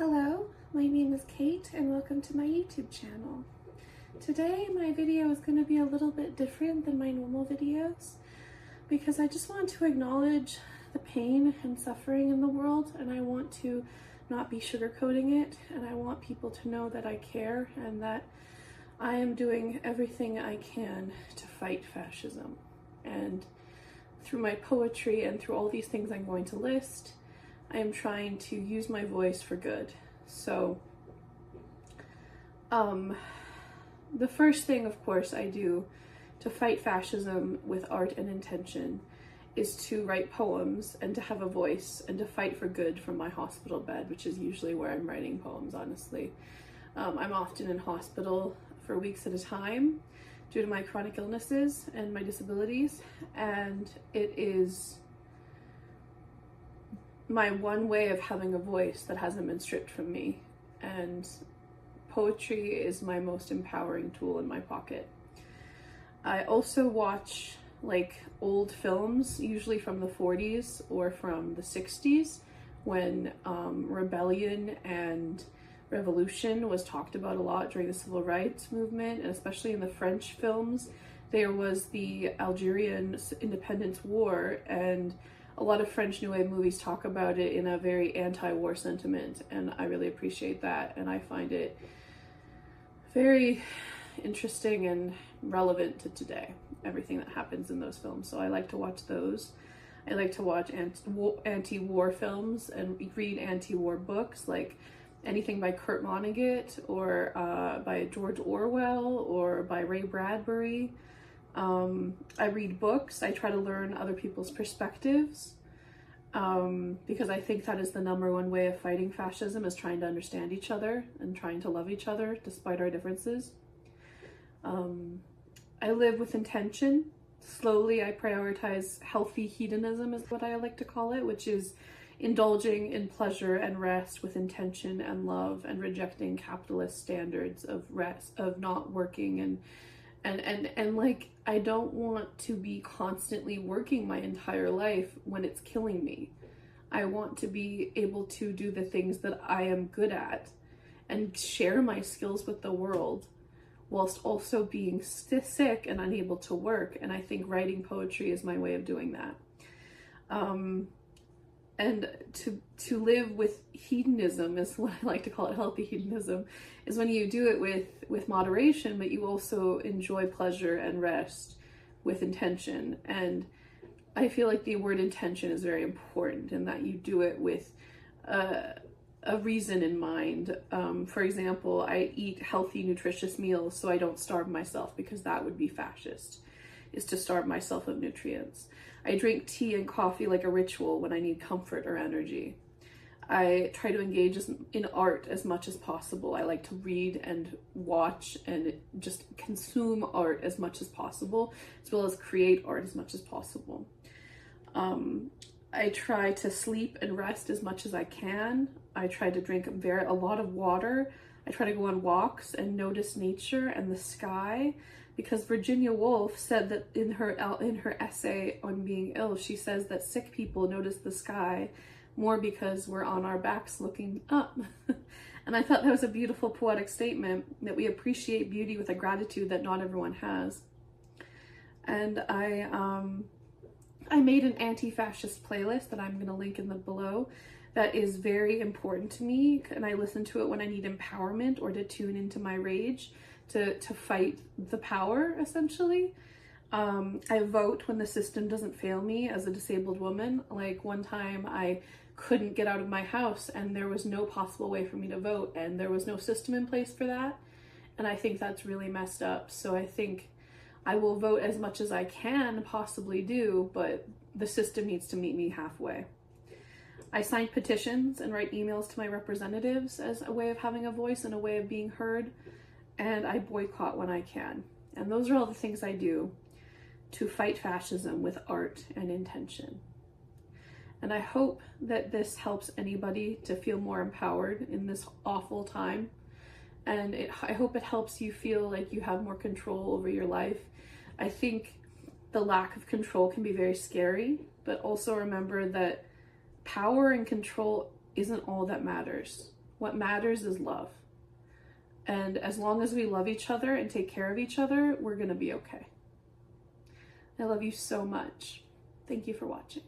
Hello, my name is Kate and welcome to my YouTube channel. Today my video is going to be a little bit different than my normal videos because I just want to acknowledge the pain and suffering in the world, and I want to not be sugarcoating it, and I want people to know that I care and that I am doing everything I can to fight fascism. And through my poetry and through all these things I'm going to list, I am trying to use my voice for good. So, the first thing, of course, I do to fight fascism with art and intention is to write poems and to have a voice and to fight for good from my hospital bed, which is usually where I'm writing poems, honestly. I'm often in hospital for weeks at a time due to my chronic illnesses and my disabilities, and it is my one way of having a voice that hasn't been stripped from me, and poetry is my most empowering tool in my pocket. I also watch like old films, usually from the 40s or from the 60s, when rebellion and revolution was talked about a lot during the civil rights movement, and especially in the French films. There was the Algerian independence war, and a lot of French New Wave movies talk about it in a very anti-war sentiment, and I really appreciate that, and I find it very interesting and relevant to today, everything that happens in those films. So I like to watch those. I like to watch anti-war films and read anti-war books, like anything by Kurt Vonnegut or by George Orwell or by Ray Bradbury. I read books. I try to learn other people's perspectives because I think that is the number one way of fighting fascism, is trying to understand each other and trying to love each other despite our differences. I live with intention. Slowly, I prioritize healthy hedonism, is what I like to call it, which is indulging in pleasure and rest with intention and love, and rejecting capitalist standards of rest, of not working, and like, I don't want to be constantly working my entire life when it's killing me. I want to be able to do the things that I am good at and share my skills with the world whilst also being sick and unable to work. And I think writing poetry is my way of doing that. And to live with hedonism is what I like to call it, healthy hedonism, is when you do it with moderation, but you also enjoy pleasure and rest with intention. And I feel like the word intention is very important, in that you do it with a reason in mind. For example, I eat healthy, nutritious meals so I don't starve myself, because that would be fascist, is to starve myself of nutrients. I drink tea and coffee like a ritual when I need comfort or energy. I try to engage in art as much as possible. I like to read and watch and just consume art as much as possible, as well as create art as much as possible. I try to sleep and rest as much as I can. I try to drink a lot of water. I try to go on walks and notice nature and the sky, because Virginia Woolf said that in her essay on being ill, she says that sick people notice the sky more because we're on our backs looking up. And I thought that was a beautiful poetic statement, that we appreciate beauty with a gratitude that not everyone has. And I made an anti-fascist playlist that I'm going to link in the below, that is very important to me, and I listen to it when I need empowerment or to tune into my rage, to fight the power, essentially. I vote when the system doesn't fail me as a disabled woman. Like, one time I couldn't get out of my house and there was no possible way for me to vote, and there was no system in place for that, and I think that's really messed up. So I think I will vote as much as I can possibly do, but the system needs to meet me halfway. I sign petitions and write emails to my representatives as a way of having a voice and a way of being heard, and I boycott when I can. And those are all the things I do to fight fascism with art and intention. And I hope that this helps anybody to feel more empowered in this awful time. And I hope it helps you feel like you have more control over your life. I think the lack of control can be very scary, but also remember that power and control isn't all that matters. What matters is love. And as long as we love each other and take care of each other, we're going to be okay. I love you so much. Thank you for watching.